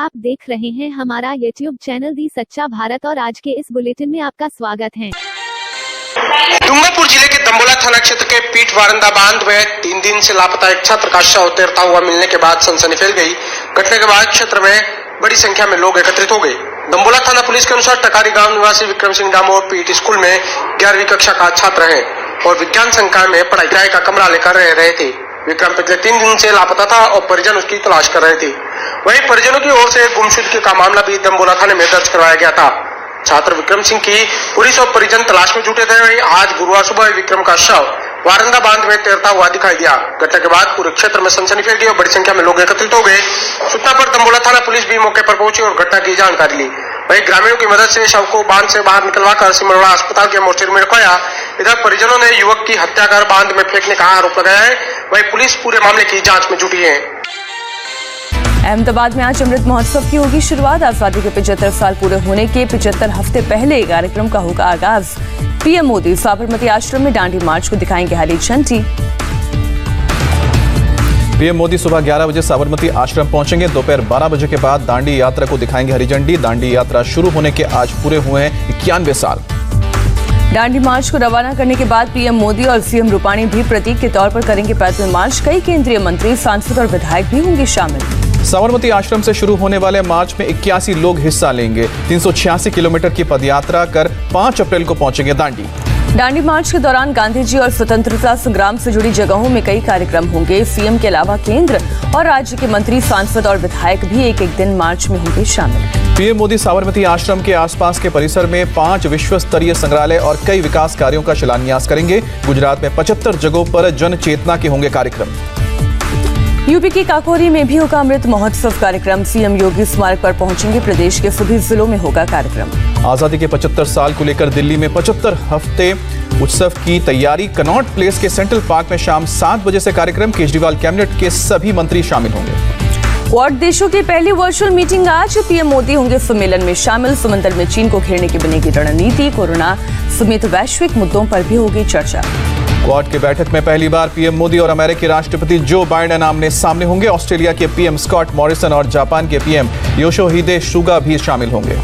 आप देख रहे हैं हमारा YouTube चैनल दी सच्चा भारत और आज के इस बुलेटिन में आपका स्वागत है। डूंगरपुर जिले के दंबोला थाना क्षेत्र के पीठ वारंदा बांध में 3 दिन से लापता एक छात्र का शव तैरता हुआ मिलने के बाद सनसनी फैल गई। घटना के बाद क्षेत्र में बड़ी संख्या में लोग एकत्रित हो गए। दंबोला थाना पुलिस के अनुसार टकारी गांव निवासी विक्रम सिंह डामोर पीठ स्कूल में 11वीं कक्षा का छात्र है और विज्ञान संकाय में पढ़ाई किराए का कमरा लेकर रह रहे थे। विक्रम पिछले 3 दिन से लापता था और परिजन उसकी तलाश कर रहे थे। वहीं परिजनों की ओर से गुमशुदगी का मामला भी दंबोला थाने में दर्ज करवाया गया था। छात्र विक्रम सिंह की पुलिस और परिजन तलाश में जुटे थे। वहीं आज गुरुवार सुबह विक्रम का शव वारंदा बांध में तैरता हुआ दिखाई दिया। घटना के बाद पूरे क्षेत्र में सनसनी फैल गई और बड़ी संख्या में लोग एकत्रित हो गए। सूचना पर दंबोला थाना पुलिस भी मौके पर पहुंची और घटना की जानकारी ली। वहीं ग्रामीणों की मदद से शव को बांध से बाहर निकलवाकर सिमरौला अस्पताल के मोर्चरी में रखवाया। इधर परिजनों ने युवक की हत्या कर बांध में फेंकने का आरोप लगाया है। वहीं पुलिस पूरे मामले की जांच में जुटी है। अहमदाबाद में आज अमृत महोत्सव की होगी शुरुआत। आजादी के 75 साल पूरे होने के 75 हफ्ते पहले कार्यक्रम का होगा आगाज। पीएम मोदी साबरमती आश्रम में दांडी मार्च को दिखाएंगे हरी झंडी। पीएम मोदी सुबह 11 बजे साबरमती आश्रम पहुंचेंगे। दोपहर 12 बजे के बाद दांडी यात्रा को दिखाएंगे हरी झंडी। दांडी यात्रा शुरू होने के आज पूरे हुए हैं 91 साल। दांडी मार्च को रवाना करने के बाद पीएम मोदी और सीएम रूपाणी भी प्रतीक के तौर पर करेंगे पैदल मार्च। कई केंद्रीय मंत्री, सांसद और विधायक भी होंगे शामिल। साबरमती आश्रम से शुरू होने वाले मार्च में 81 लोग हिस्सा लेंगे। 386 किलोमीटर की पदयात्रा कर 5 अप्रैल को पहुंचेंगे दांडी। दांडी मार्च के दौरान गांधी जी और स्वतंत्रता संग्राम से जुड़ी जगहों में कई कार्यक्रम होंगे। सीएम के अलावा केंद्र और राज्य के मंत्री, सांसद और विधायक भी एक एक दिन मार्च में होंगे शामिल। पीएम मोदी साबरमती आश्रम के आसपास के परिसर में 5 विश्व स्तरीय संग्रहालय और कई विकास कार्यों का शिलान्यास करेंगे। गुजरात में 75 जगहों पर जन चेतना के होंगे कार्यक्रम। यूपी की काकोरी में भी होगा अमृत महोत्सव कार्यक्रम। सीएम योगी स्मारक पर पहुंचेंगे। प्रदेश के सभी जिलों में होगा कार्यक्रम। आजादी के 75 साल को लेकर दिल्ली में 75 हफ्ते उत्सव की तैयारी। कनॉट प्लेस के सेंट्रल पार्क में शाम 7 बजे से कार्यक्रम। केजरीवाल कैबिनेट के सभी मंत्री शामिल होंगे। क्वाड देशों की पहली वर्चुअल मीटिंग आज। पीएम मोदी होंगे सम्मेलन में शामिल। समंदर में चीन को घेरने की बनेगी रणनीति। कोरोना समेत वैश्विक मुद्दों पर भी होगी चर्चा। क्वाड की बैठक में पहली बार पीएम मोदी और अमेरिकी राष्ट्रपति जो बाइडेन आमने सामने होंगे। ऑस्ट्रेलिया के पीएम स्कॉट मॉरिसन और जापान के पीएम योशिहिदे सुगा भी शामिल होंगे।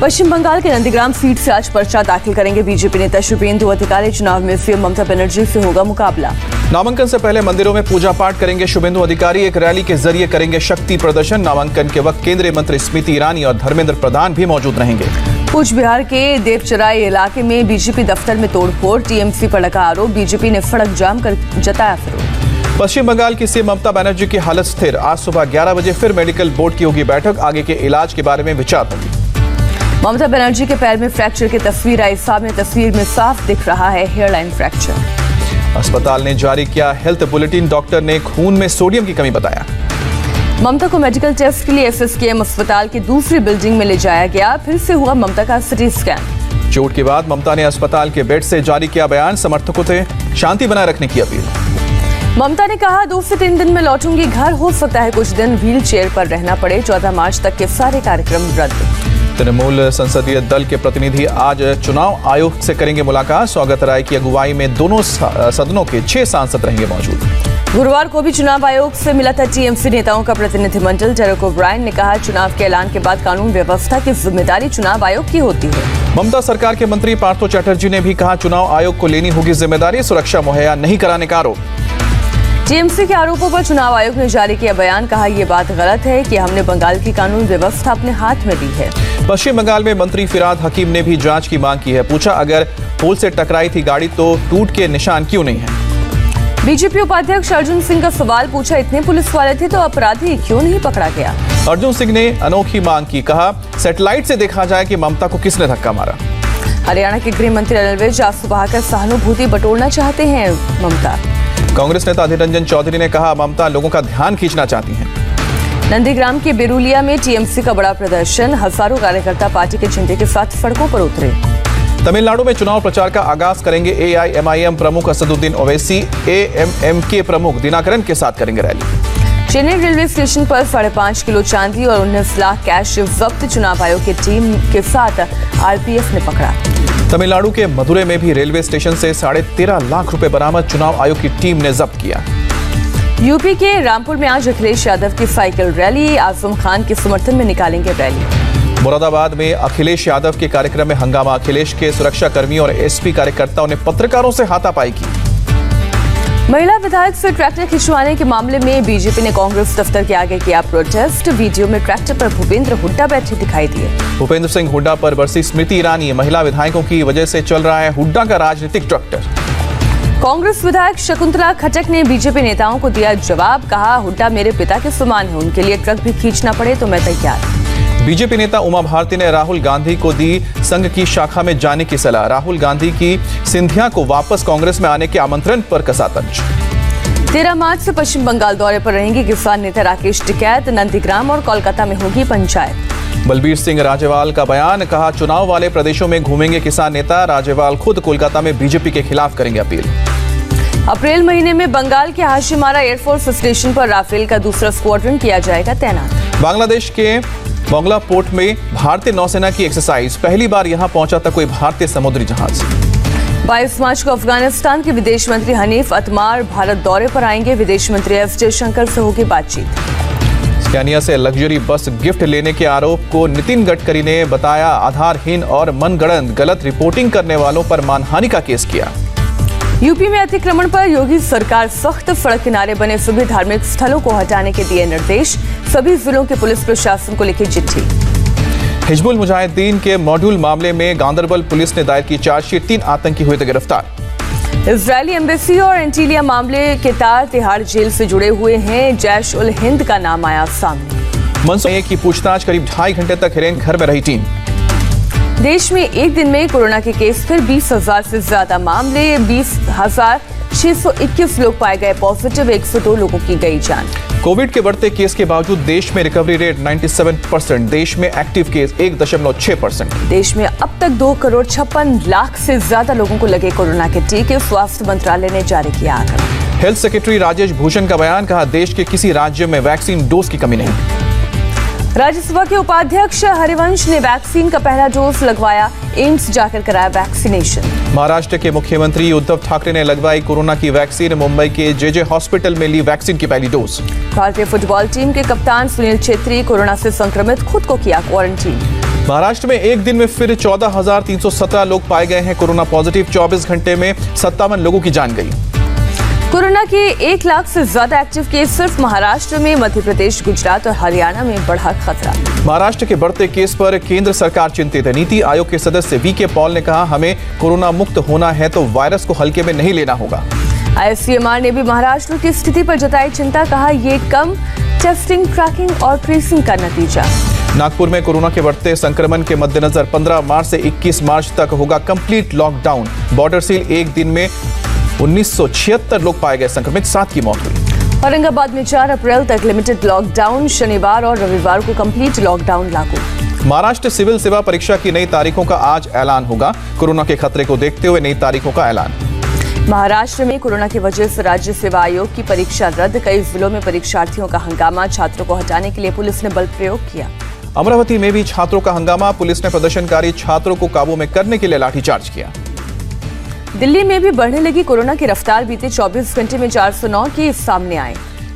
पश्चिम बंगाल के नंदीग्राम सीट से आज पर्चा दाखिल करेंगे बीजेपी नेता शुभेंदु अधिकारी। चुनाव में सीएम ममता बनर्जी से होगा मुकाबला। नामांकन से पहले मंदिरों में पूजा पाठ करेंगे शुभेंदु अधिकारी। एक रैली के जरिए करेंगे शक्ति प्रदर्शन। नामांकन के वक्त केंद्रीय मंत्री स्मृति ईरानी और धर्मेंद्र प्रधान भी मौजूद रहेंगे। कूच बिहार के देवचराई इलाके में बीजेपी दफ्तर में तोड़फोड़। टीएमसी पर लगा आरोप। बीजेपी ने सड़क जाम कर जताया विरोध। पश्चिम बंगाल की सीएम ममता बनर्जी की हालत स्थिर। आज सुबह 11 बजे फिर मेडिकल बोर्ड की होगी बैठक। आगे के इलाज के बारे में विचार होगी। ममता बनर्जी के पैर में फ्रैक्चर की तस्वीर आई सामने। तस्वीर में साफ दिख रहा है हेयरलाइन फ्रैक्चर। अस्पताल ने जारी किया हेल्थ बुलेटिन। डॉक्टर ने खून में सोडियम की कमी बताया। ममता को मेडिकल टेस्ट के लिए एसएसकेएम अस्पताल की दूसरी बिल्डिंग में ले जाया गया। फिर से हुआ ममता का सिटी स्कैन। चोट के बाद ममता ने अस्पताल के बेड से जारी किया बयान। समर्थकों से शांति बनाए रखने की अपील। ममता ने कहा 2 से 3 दिन में लौटूंगी घर। हो सकता है कुछ दिन व्हील चेयर पर रहना पड़े। 14 मार्च तक के सारे कार्यक्रम रद्द। तृणमूल संसदीय दल के प्रतिनिधि आज चुनाव आयोग से करेंगे मुलाकात। स्वागत राय की अगुवाई में दोनों सदनों के 6 सांसद रहेंगे मौजूद। गुरुवार को भी चुनाव आयोग से मिला था टीएमसी नेताओं का प्रतिनिधिमंडल। डेरेक ओब्रायन ने कहा चुनाव के ऐलान के बाद कानून व्यवस्था की जिम्मेदारी चुनाव आयोग की होती है। ममता सरकार के मंत्री पार्थो चैटर्जी ने भी कहा चुनाव आयोग को लेनी होगी जिम्मेदारी। सुरक्षा मुहैया नहीं कराने का आरोप। टीएमसी के आरोपों पर चुनाव आयोग ने जारी किया बयान। कहा यह बात गलत है कि हमने बंगाल की कानून व्यवस्था अपने हाथ में ली है। पश्चिम बंगाल में मंत्री फिराद हकीम ने भी जांच की मांग की है। पूछा अगर पोल से टकराई थी गाड़ी तो टूट के निशान क्यों नहीं है। बीजेपी उपाध्यक्ष अर्जुन सिंह का सवाल। पूछा इतने पुलिस वाले थे तो अपराधी क्यों नहीं पकड़ा गया। अर्जुन सिंह ने अनोखी मांग की। कहा सैटेलाइट से देखा जाए कि ममता को किसने धक्का मारा। हरियाणा के गृह मंत्री अनिल विज आंसू बहाकर सहानुभूति बटोरना चाहते हैं ममता। कांग्रेस नेता अधीर रंजन चौधरी ने कहा ममता लोगों का ध्यान खींचना चाहती हैं। नंदीग्राम के बेरुलिया में टीएमसी का बड़ा प्रदर्शन। हजारों कार्यकर्ता पार्टी के झंडे के साथ सड़कों पर उतरे। तमिलनाडु में चुनाव प्रचार का आगाज करेंगे एआईएमआईएम प्रमुख असदुद्दीन ओवैसी। एएमएम के प्रमुख दिनाकरन के साथ करेंगे रैली। चेन्नई रेलवे स्टेशन पर 5.5 किलो चांदी और 19 लाख कैश जब्त। चुनाव आयोग की टीम के साथ आरपीएफ ने पकड़ा। तमिलनाडु के मदुरै में भी रेलवे स्टेशन से 13.5 लाख रुपए बरामद। चुनाव आयोग की टीम ने जब्त किया। यूपी के रामपुर में आज अखिलेश यादव की साइकिल रैली, आजम खान के समर्थन में निकालेंगे रैली। मुरादाबाद में अखिलेश यादव के कार्यक्रम में हंगामा, अखिलेश के सुरक्षा कर्मियों और एसपी कार्यकर्ताओं ने पत्रकारों से हाथापाई की। महिला विधायक से ट्रैक्टर खिंचवाने के मामले में बीजेपी ने कांग्रेस दफ्तर के आगे किया प्रोटेस्ट। वीडियो में ट्रैक्टर पर भूपेंद्र हुड्डा बैठे दिखाई दिए। भूपेंद्र सिंह हुड्डा पर बरसी स्मृति ईरानी, महिला विधायकों की वजह से चल रहा है हुड्डा का राजनीतिक ट्रैक्टर। कांग्रेस विधायक शकुंतला खट्टक ने बीजेपी नेताओं को दिया जवाब, कहा हुड्डा मेरे पिता के समान है, उनके लिए ट्रक भी खींचना पड़े तो मैं तैयार। बीजेपी नेता उमा भारती ने राहुल गांधी को दी संघ की शाखा में जाने की सलाह। राहुल गांधी की सिंधिया को वापस कांग्रेस में आने के आमंत्रण पर कसा तंज। 13 मार्च से पश्चिम बंगाल दौरे पर रहेंगे किसान नेता राकेश टिकैत। नंदीग्राम और कोलकाता में होगी पंचायत। बलबीर सिंह राजेवाल का बयान, कहा चुनाव वाले प्रदेशों में घूमेंगे किसान नेता। राजेवाल खुद कोलकाता में बीजेपी के खिलाफ करेंगे अपील। अप्रैल महीने में बंगाल के हाशिमारा एयरफोर्स स्टेशन पर राफेल का दूसरा स्क्वाड्रन किया जाएगा तैनात। बांग्लादेश के बांग्ला पोर्ट में भारतीय नौसेना की एक्सरसाइज, पहली बार यहां पहुंचा था कोई भारतीय समुद्री जहाज। 22 मार्च को अफगानिस्तान के विदेश मंत्री हनीफ अतमार भारत दौरे पर आएंगे। विदेश मंत्री एस जयशंकर से होगी बातचीत। स्कैनिया से लग्जरी बस गिफ्ट लेने के आरोप को नितिन गडकरी ने बताया आधारहीन और मनगढ़ंत, गलत रिपोर्टिंग करने वालों पर मानहानि का केस किया। यूपी में अतिक्रमण पर योगी सरकार सख्त, सड़क किनारे बने सभी धार्मिक स्थलों को हटाने के दिए निर्देश। सभी जिलों के पुलिस प्रशासन को लिखी चिट्ठी। हिजबुल मुजाहिदीन के मॉड्यूल मामले में गांदरबल पुलिस ने दायर की चार्जशीट, 3 आतंकी हुए थे गिरफ्तार। इजरायली एम्बेसी और एंटीलिया मामले के तार तिहाड़ जेल से जुड़े हुए हैं। जैश उल हिंद का नाम आया सामने। मंसूर की पूछताछ, करीब 2.5 घंटे तक हिरेन घर में रही टीम। देश में एक दिन में कोरोना के केस फिर 20,000 से ज्यादा मामले, 20,621 लोग पाए गए पॉजिटिव, 102 लोगों की गई जान। कोविड के बढ़ते केस के बावजूद देश में रिकवरी रेट 97%, देश में एक्टिव केस 1.6%। देश में अब तक 2,56,00,000 से ज्यादा लोगों को लगे कोरोना के टीके, स्वास्थ्य मंत्रालय ने जारी किया आंकड़ा। हेल्थ सेक्रेटरी राजेश भूषण का बयान, कहा देश के किसी राज्य में वैक्सीन डोज की कमी नहीं। राज्यसभा के उपाध्यक्ष हरिवंश ने वैक्सीन का पहला डोज लगवाया, एम्स जाकर कराया वैक्सीनेशन। महाराष्ट्र के मुख्यमंत्री उद्धव ठाकरे ने लगवाई कोरोना की वैक्सीन, मुंबई के जेजे हॉस्पिटल में ली वैक्सीन की पहली डोज। भारतीय फुटबॉल टीम के कप्तान सुनील छेत्री कोरोना से संक्रमित, खुद को किया क्वारंटीन। महाराष्ट्र में एक दिन में फिर 14,317 लोग पाए गए हैं कोरोना पॉजिटिव, 24 घंटे में 57 लोगों की जान गई। कोरोना के 1 लाख से ज्यादा एक्टिव केस सिर्फ महाराष्ट्र में, मध्य प्रदेश, गुजरात और हरियाणा में बढ़ा खतरा। महाराष्ट्र के बढ़ते केस पर केंद्र सरकार चिंतित है। नीति आयोग के सदस्य वीके पॉल ने कहा हमें कोरोना मुक्त होना है तो वायरस को हल्के में नहीं लेना होगा। आईसीएमआर ने भी महाराष्ट्र की स्थिति पर जताई चिंता, कहा ये कम टेस्टिंग, ट्रैकिंग और ट्रेसिंग का नतीजा। नागपुर में कोरोना के बढ़ते संक्रमण के मद्देनजर 15 मार्च से 21 मार्च तक होगा कंप्लीट लॉकडाउन। बॉर्डर सील, एक दिन में 1976 लोग पाए गए संक्रमित, 7 की मौत हुई। औरंगाबाद में 4 अप्रैल तक लिमिटेड लॉकडाउन, शनिवार और रविवार को कंप्लीट लॉकडाउन लागू। महाराष्ट्र सिविल सेवा परीक्षा की नई तारीखों का आज ऐलान होगा। कोरोना के खतरे को देखते हुए नई तारीखों का ऐलान। महाराष्ट्र में कोरोना की वजह से राज्य सेवा आयोग की परीक्षा रद्द, कई जिलों में परीक्षार्थियों का हंगामा, छात्रों को हटाने के लिए पुलिस ने बल प्रयोग किया। अमरावती में भी छात्रों का हंगामा, पुलिस ने प्रदर्शनकारी छात्रों को काबू में करने के लिए लाठीचार्ज किया। दिल्ली में भी बढ़ने लगी कोरोना की रफ्तार, बीते 24 घंटे में 409 केस सामने आए।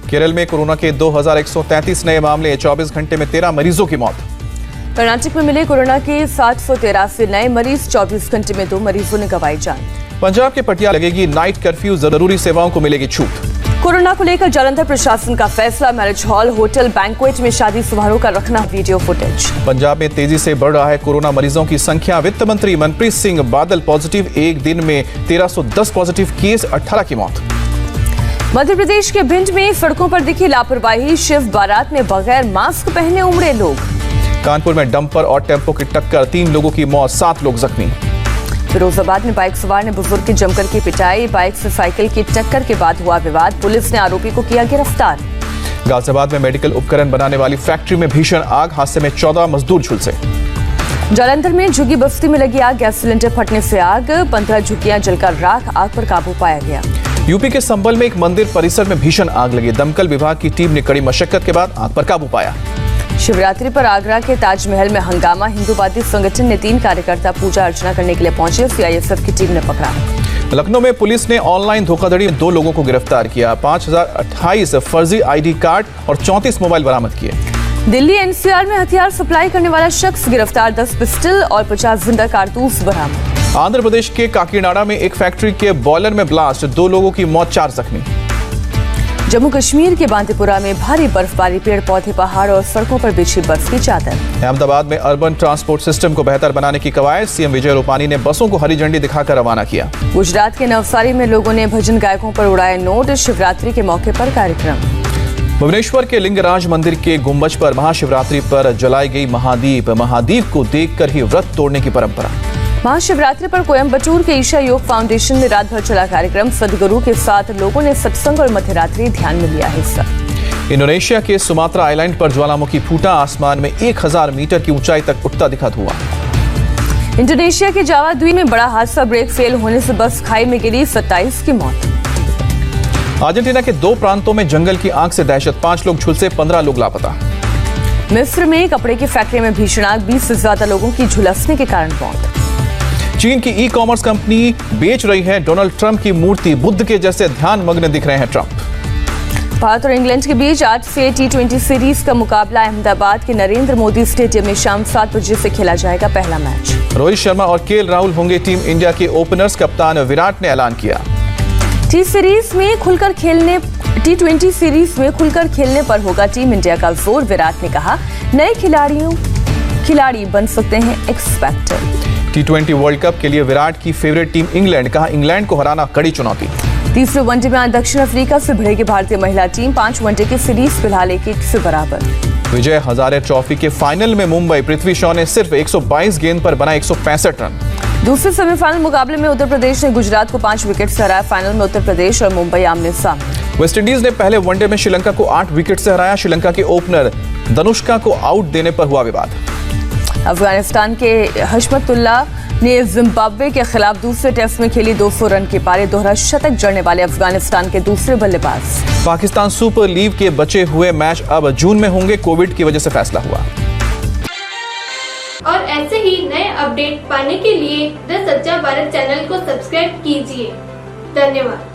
केरल में कोरोना के 2133 नए मामले, 24 घंटे में 13 मरीजों की मौत। कर्नाटक में मिले कोरोना के 783 नए मरीज, 24 घंटे में 2 मरीजों ने गंवाई जान। पंजाब के पटियाला लगेगी नाइट कर्फ्यू, जरूरी सेवाओं को मिलेगी छूट। कोरोना को लेकर जालंधर प्रशासन का फैसला, मैरिज हॉल, होटल, बैंक्वेट में शादी समारोह का रखना वीडियो फुटेज। पंजाब में तेजी से बढ़ रहा है कोरोना मरीजों की संख्या, वित्त मंत्री मनप्रीत सिंह बादल पॉजिटिव, एक दिन में 1310 पॉजिटिव केस, 18 की मौत। मध्य प्रदेश के भिंड में सड़कों पर दिखी लापरवाही, शिव बारात में बगैर मास्क पहने उमड़े लोग। कानपुर में डंपर और टेम्पो की टक्कर, 3 लोगों की मौत, 7 लोग जख्मी। फिरोजाबाद में बाइक सवार ने बुजुर्ग की जमकर की पिटाई, बाइक से साइकिल की टक्कर के बाद हुआ विवाद, पुलिस ने आरोपी को किया गिरफ्तार। गाजियाबाद में मेडिकल उपकरण बनाने वाली फैक्ट्री में भीषण आग, हादसे में 14 मजदूर झुलसे। जालंधर में झुग्गी बस्ती में लगी आग, गैस सिलेंडर फटने से आग, 15 झुग्गियां जलकर राख, आग पर काबू पाया गया। यूपी के संभल में एक मंदिर परिसर में भीषण आग लगी, दमकल विभाग की टीम ने कड़ी मशक्कत के बाद आग पर काबू पाया। शिवरात्रि पर आगरा के ताजमहल में हंगामा, हिंदूवादी संगठन ने 3 कार्यकर्ता पूजा अर्चना करने के लिए पहुंचे, सीआईएसएफ की टीम ने पकड़ा। लखनऊ में पुलिस ने ऑनलाइन धोखाधड़ी में 2 लोगों को गिरफ्तार किया। 5028 फर्जी आईडी कार्ड और 34 मोबाइल बरामद किए। दिल्ली एनसीआर में हथियार सप्लाई करने वाला शख्स गिरफ्तार, 10 पिस्टल और 50 जिंदा कारतूस बरामद। आंध्र प्रदेश के काकीनाडा में एक फैक्ट्री के बॉयलर में ब्लास्ट, 2 लोगों की मौत, 4 जख्मी। जम्मू कश्मीर के बांदीपुरा में भारी बर्फबारी, पेड़ पौधे, पहाड़ और सड़कों पर बिछी बर्फ की चादर। अहमदाबाद में अर्बन ट्रांसपोर्ट सिस्टम को बेहतर बनाने की कवायद, सीएम विजय रूपानी ने बसों को हरी झंडी दिखाकर रवाना किया। गुजरात के नवसारी में लोगों ने भजन गायकों पर उड़ाए नोट, शिवरात्रि के मौके पर कार्यक्रम। भुवनेश्वर के लिंगराज मंदिर के गुंबज पर महाशिवरात्रि पर जलाई गई महादीप को देखकर ही व्रत तोड़ने की परंपरा। महाशिवरात्रि पर कोयम्बटूर के ईशा योग फाउंडेशन में रात भर चला कार्यक्रम, सदगुरु के साथ लोगों ने सत्संग और मध्यरात्रि ध्यान में लिया हिस्सा। इंडोनेशिया के सुमात्रा आइलैंड पर ज्वालामुखी फूटा, आसमान में 1000 मीटर की ऊंचाई तक उठता दिखा धुआं। इंडोनेशिया के जावा द्वीप में बड़ा हादसा, ब्रेक फेल होने से बस खाई में गिरी, 27 की मौत। अर्जेंटीना के 2 प्रांतों में जंगल की आग से दहशत, 5 लोग झुलसे, 15 लोग लापता। मिस्र में कपड़े की फैक्ट्री में भीषण आग, 20 से ज्यादा लोगों की झुलसने के कारण मौत। चीन की ई-कॉमर्स कंपनी बेच रही है डोनाल्ड ट्रंप की मूर्ति, बुद्ध के जैसे ध्यान मग्न दिख रहे हैं ट्रंप। भारत और इंग्लैंड के बीच आज से T20 सीरीज का मुकाबला अहमदाबाद के नरेंद्र मोदी स्टेडियम में शाम 7 बजे से खेला जाएगा पहला मैच। रोहित शर्मा और केएल राहुल होंगे टीम इंडिया के ओपनर्स, कप्तान विराट ने ऐलान किया। T20 सीरीज में खुलकर खेलने पर होगा टीम इंडिया का जोर, विराट ने कहा नए खिलाड़ी बन सकते हैं एक्सपेक्टेड। T20 वर्ल्ड कप के लिए विराट की फेवरेट टीम इंग्लैंड, कहा इंग्लैंड को हराना कड़ी चुनौती। तीसरे वनडे में आज दक्षिण अफ्रीका से भिड़ेगी भारतीय महिला टीम, 5 वनडे की सीरीज फिलहाल 1-1 से बराबर। विजय हजारे ट्रॉफी के फाइनल में मुंबई, पृथ्वी शॉ ने सिर्फ 122 गेंद पर बनाए 165 रन। दूसरे सेमीफाइनल मुकाबले में उत्तर प्रदेश ने गुजरात को 5 विकेट से हराया, फाइनल में उत्तर प्रदेश और मुंबई आमने सामने। वेस्टइंडीज ने पहले वनडे में श्रीलंका को 8 विकेट से हराया, श्रीलंका के ओपनर धनुष्का को आउट देने पर हुआ विवाद। अफगानिस्तान के हशमतुल्लाह ने जिम्बाब्वे के खिलाफ दूसरे टेस्ट में खेली 200 रन की पारी, दोहरा शतक जड़ने वाले अफगानिस्तान के दूसरे बल्लेबाज। पाकिस्तान सुपर लीग के बचे हुए मैच अब जून में होंगे, कोविड की वजह से फैसला हुआ। और ऐसे ही नए अपडेट पाने के लिए द सच्चा भारत चैनल को सब्सक्राइब कीजिए। धन्यवाद।